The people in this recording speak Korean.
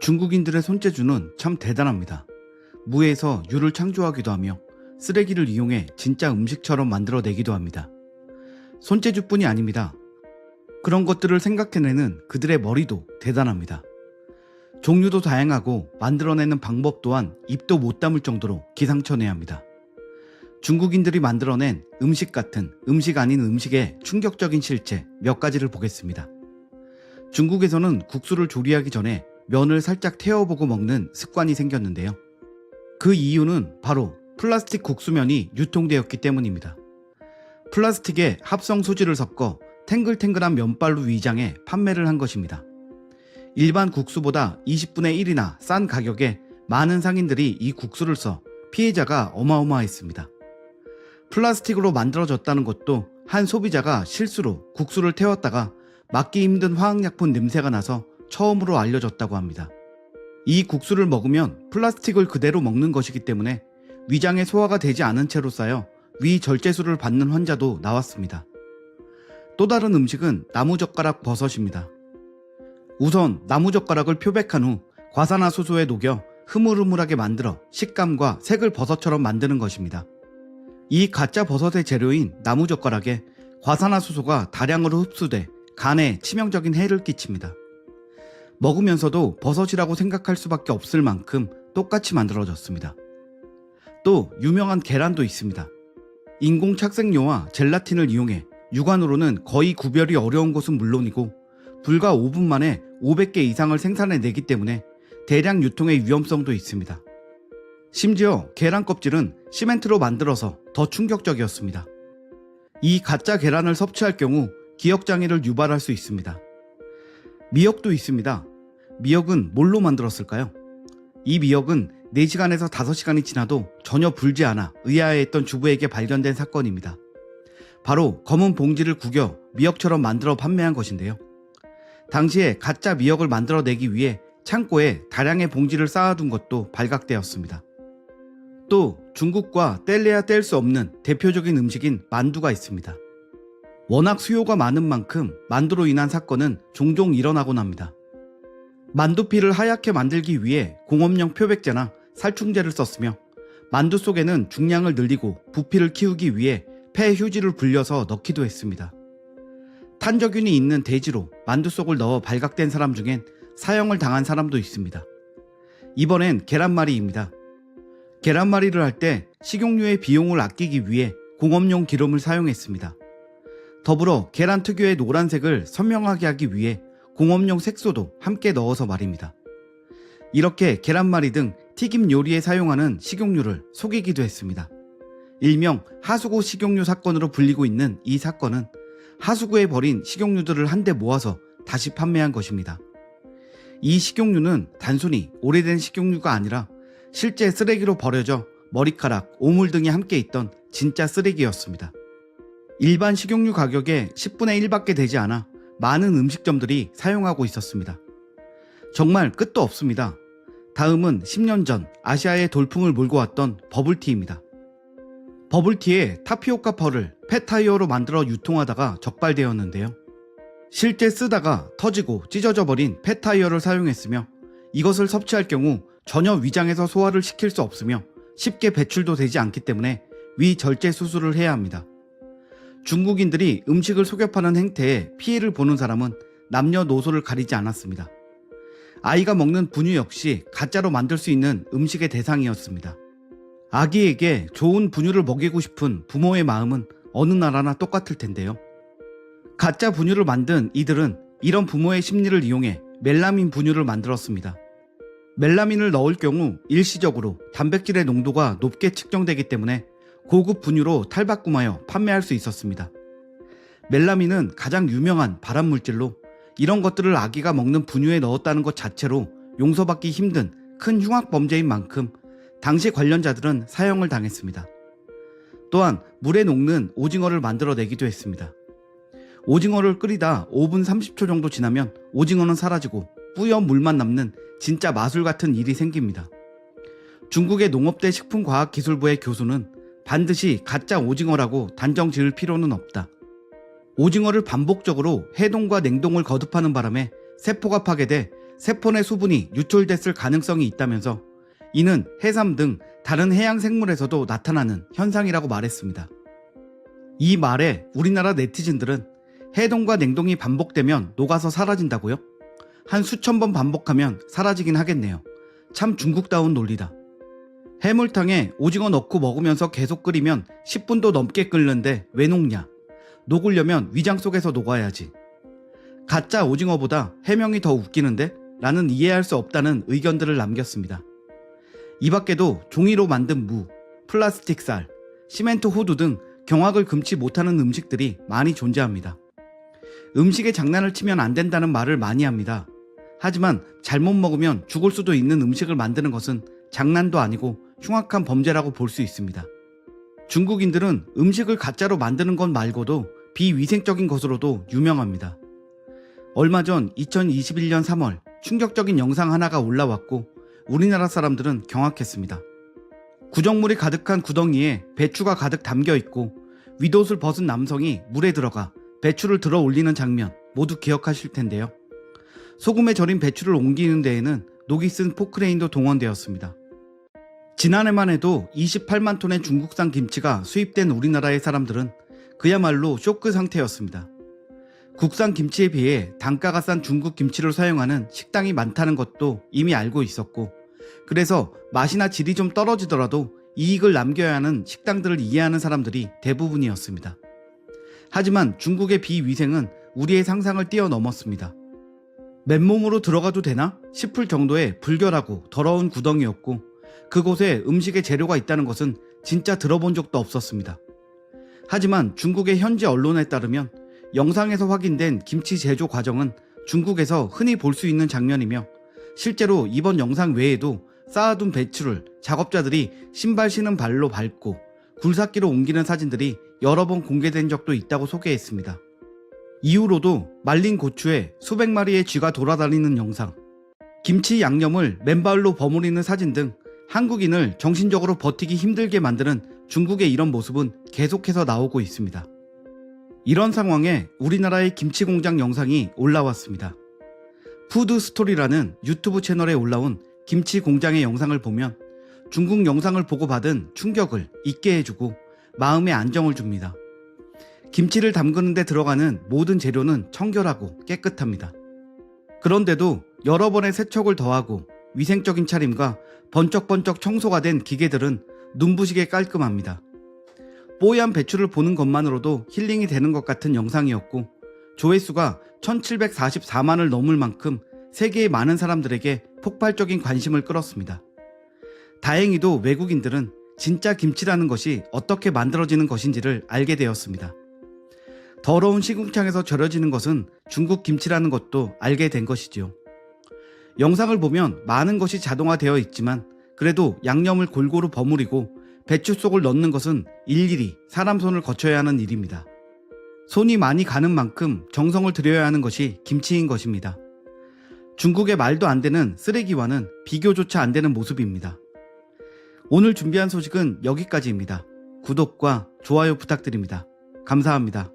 중국인들의 손재주는 참 대단합니다. 무에서 유를 창조하기도 하며 쓰레기를 이용해 진짜 음식처럼 만들어내기도 합니다. 손재주뿐이 아닙니다. 그런 것들을 생각해내는 그들의 머리도 대단합니다. 종류도 다양하고 만들어내는 방법 또한 입도 못 담을 정도로 기상천외합니다. 중국인들이 만들어낸 음식 같은 음식 아닌 음식의 충격적인 실체 몇 가지를 보겠습니다. 중국에서는 국수를 조리하기 전에 면을 살짝 태워보고 먹는 습관이 생겼는데요. 그 이유는 바로 플라스틱 국수면이 유통되었기 때문입니다. 플라스틱에 합성 수지를 섞어 탱글탱글한 면발로 위장해 판매를 한 것입니다. 일반 국수보다 20분의 1이나 싼 가격에 많은 상인들이 이 국수를 써 피해자가 어마어마했습니다. 플라스틱으로 만들어졌다는 것도 한 소비자가 실수로 국수를 태웠다가 막기 힘든 화학약품 냄새가 나서 처음으로 알려졌다고 합니다. 이 국수를 먹으면 플라스틱을 그대로 먹는 것이기 때문에 위장에 소화가 되지 않은 채로 쌓여 위절제술을 받는 환자도 나왔습니다. 또 다른 음식은 나무젓가락 버섯입니다. 우선 나무젓가락을 표백한 후 과산화수소에 녹여 흐물흐물하게 만들어 식감과 색을 버섯처럼 만드는 것입니다. 이 가짜 버섯의 재료인 나무젓가락에 과산화수소가 다량으로 흡수돼 간에 치명적인 해를 끼칩니다. 먹으면서도 버섯이라고 생각할 수밖에 없을 만큼 똑같이 만들어졌습니다. 또 유명한 계란도 있습니다. 인공 착색료와 젤라틴을 이용해 육안으로는 거의 구별이 어려운 것은 물론이고 불과 5분 만에 500개 이상을 생산해내기 때문에 대량 유통의 위험성도 있습니다. 심지어 계란 껍질은 시멘트로 만들어서 더 충격적이었습니다. 이 가짜 계란을 섭취할 경우 기억장애를 유발할 수 있습니다. 미역도 있습니다. 미역은 뭘로 만들었을까요? 이 미역은 4시간에서 5시간이 지나도 전혀 불지 않아 의아해했던 주부에게 발견된 사건입니다. 바로 검은 봉지를 구겨 미역처럼 만들어 판매한 것인데요. 당시에 가짜 미역을 만들어내기 위해 창고에 다량의 봉지를 쌓아둔 것도 발각되었습니다. 또 중국과 뗄래야 뗄 수 없는 대표적인 음식인 만두가 있습니다. 워낙 수요가 많은 만큼 만두로 인한 사건은 종종 일어나곤 합니다. 만두피를 하얗게 만들기 위해 공업용 표백제나 살충제를 썼으며 만두 속에는 중량을 늘리고 부피를 키우기 위해 폐 휴지를 불려서 넣기도 했습니다. 탄저균이 있는 돼지로 만두 속을 넣어 발각된 사람 중엔 사형을 당한 사람도 있습니다. 이번엔 계란말이입니다. 계란말이를 할 때 식용유의 비용을 아끼기 위해 공업용 기름을 사용했습니다. 더불어 계란 특유의 노란색을 선명하게 하기 위해 공업용 색소도 함께 넣어서 말입니다. 이렇게 계란말이 등 튀김 요리에 사용하는 식용유를 속이기도 했습니다. 일명 하수구 식용유 사건으로 불리고 있는 이 사건은 하수구에 버린 식용유들을 한데 모아서 다시 판매한 것입니다. 이 식용유는 단순히 오래된 식용유가 아니라 실제 쓰레기로 버려져 머리카락, 오물 등이 함께 있던 진짜 쓰레기였습니다. 일반 식용유 가격의 10분의 1밖에 되지 않아 많은 음식점들이 사용하고 있었습니다. 정말 끝도 없습니다. 다음은 10년 전 아시아의 돌풍을 몰고 왔던 버블티입니다. 버블티에 타피오카 펄을 폐타이어로 만들어 유통하다가 적발되었는데요. 실제 쓰다가 터지고 찢어져 버린 폐타이어를 사용했으며 이것을 섭취할 경우 전혀 위장에서 소화를 시킬 수 없으며 쉽게 배출도 되지 않기 때문에 위절제 수술을 해야 합니다. 중국인들이 음식을 속여 파는 행태에 피해를 보는 사람은 남녀노소를 가리지 않았습니다. 아이가 먹는 분유 역시 가짜로 만들 수 있는 음식의 대상이었습니다. 아기에게 좋은 분유를 먹이고 싶은 부모의 마음은 어느 나라나 똑같을 텐데요. 가짜 분유를 만든 이들은 이런 부모의 심리를 이용해 멜라민 분유를 만들었습니다. 멜라민을 넣을 경우 일시적으로 단백질의 농도가 높게 측정되기 때문에 고급 분유로 탈바꿈하여 판매할 수 있었습니다. 멜라민은 가장 유명한 발암물질로 이런 것들을 아기가 먹는 분유에 넣었다는 것 자체로 용서받기 힘든 큰 흉악범죄인 만큼 당시 관련자들은 사형을 당했습니다. 또한 물에 녹는 오징어를 만들어내기도 했습니다. 오징어를 끓이다 5분 30초 정도 지나면 오징어는 사라지고 뿌연 물만 남는 진짜 마술 같은 일이 생깁니다. 중국의 농업대 식품과학기술부의 교수는 반드시 가짜 오징어라고 단정 지을 필요는 없다. 오징어를 반복적으로 해동과 냉동을 거듭하는 바람에 세포가 파괴돼 세포 내 수분이 유출됐을 가능성이 있다면서 이는 해삼 등 다른 해양 생물에서도 나타나는 현상이라고 말했습니다. 이 말에 우리나라 네티즌들은 해동과 냉동이 반복되면 녹아서 사라진다고요? 한 수천 번 반복하면 사라지긴 하겠네요. 참 중국다운 논리다. 해물탕에 오징어 넣고 먹으면서 계속 끓이면 10분도 넘게 끓는데 왜 녹냐? 녹으려면 위장 속에서 녹아야지. 가짜 오징어보다 해명이 더 웃기는데? 라는 이해할 수 없다는 의견들을 남겼습니다. 이 밖에도 종이로 만든 무, 플라스틱 쌀, 시멘트 호두 등 경악을 금치 못하는 음식들이 많이 존재합니다. 음식에 장난을 치면 안 된다는 말을 많이 합니다. 하지만 잘못 먹으면 죽을 수도 있는 음식을 만드는 것은 장난도 아니고 흉악한 범죄라고 볼 수 있습니다. 중국인들은 음식을 가짜로 만드는 것 말고도 비위생적인 것으로도 유명합니다. 얼마 전 2021년 3월 충격적인 영상 하나가 올라왔고 우리나라 사람들은 경악했습니다. 구정물이 가득한 구덩이에 배추가 가득 담겨 있고 윗옷을 벗은 남성이 물에 들어가 배추를 들어 올리는 장면 모두 기억하실 텐데요. 소금에 절인 배추를 옮기는 데에는 녹이 쓴 포크레인도 동원되었습니다. 지난해만 해도 28만 톤의 중국산 김치가 수입된 우리나라의 사람들은 그야말로 쇼크 상태였습니다. 국산 김치에 비해 단가가 싼 중국 김치를 사용하는 식당이 많다는 것도 이미 알고 있었고, 그래서 맛이나 질이 좀 떨어지더라도 이익을 남겨야 하는 식당들을 이해하는 사람들이 대부분이었습니다. 하지만 중국의 비위생은 우리의 상상을 뛰어넘었습니다. 맨몸으로 들어가도 되나 싶을 정도의 불결하고 더러운 구덩이였고, 그곳에 음식의 재료가 있다는 것은 진짜 들어본 적도 없었습니다. 하지만 중국의 현지 언론에 따르면 영상에서 확인된 김치 제조 과정은 중국에서 흔히 볼 수 있는 장면이며, 실제로 이번 영상 외에도 쌓아둔 배추를 작업자들이 신발 신은 발로 밟고 굴삭기로 옮기는 사진들이 여러 번 공개된 적도 있다고 소개했습니다. 이후로도 말린 고추에 수백 마리의 쥐가 돌아다니는 영상, 김치 양념을 맨발로 버무리는 사진 등 한국인을 정신적으로 버티기 힘들게 만드는 중국의 이런 모습은 계속해서 나오고 있습니다. 이런 상황에 우리나라의 김치 공장 영상이 올라왔습니다. 푸드 스토리라는 유튜브 채널에 올라온 김치 공장의 영상을 보면 중국 영상을 보고 받은 충격을 잊게 해주고 마음의 안정을 줍니다. 김치를 담그는 데 들어가는 모든 재료는 청결하고 깨끗합니다. 그런데도 여러 번의 세척을 더하고 위생적인 차림과 번쩍번쩍 청소가 된 기계들은 눈부시게 깔끔합니다. 뽀얀 배추를 보는 것만으로도 힐링이 되는 것 같은 영상이었고, 조회수가 1744만을 넘을 만큼 세계의 많은 사람들에게 폭발적인 관심을 끌었습니다. 다행히도 외국인들은 진짜 김치라는 것이 어떻게 만들어지는 것인지를 알게 되었습니다. 더러운 시궁창에서 절여지는 것은 중국 김치라는 것도 알게 된 것이지요. 영상을 보면 많은 것이 자동화되어 있지만 그래도 양념을 골고루 버무리고 배추 속을 넣는 것은 일일이 사람 손을 거쳐야 하는 일입니다. 손이 많이 가는 만큼 정성을 들여야 하는 것이 김치인 것입니다. 중국의 말도 안 되는 쓰레기와는 비교조차 안 되는 모습입니다. 오늘 준비한 소식은 여기까지입니다. 구독과 좋아요 부탁드립니다. 감사합니다.